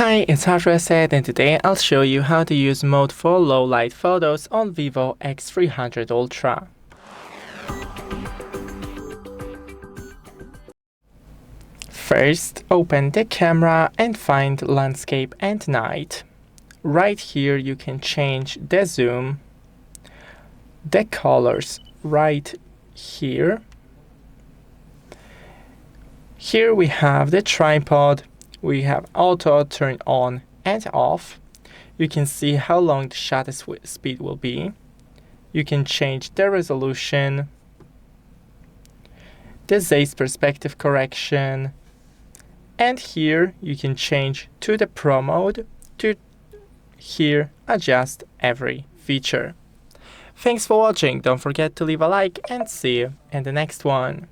Hi, it's Said, and today I'll show you how to use mode for low light photos on VIVO X300 Ultra. First, open the camera and find landscape and night. Right here you can change the zoom, the colors right here. Here we have the tripod. We have auto turn on and off. You can see how long the shutter speed will be. You can change the resolution, the ZEISS perspective correction, and here you can change to the Pro mode to here adjust every feature. Thanks for watching. Don't forget to leave a like and see you in the next one.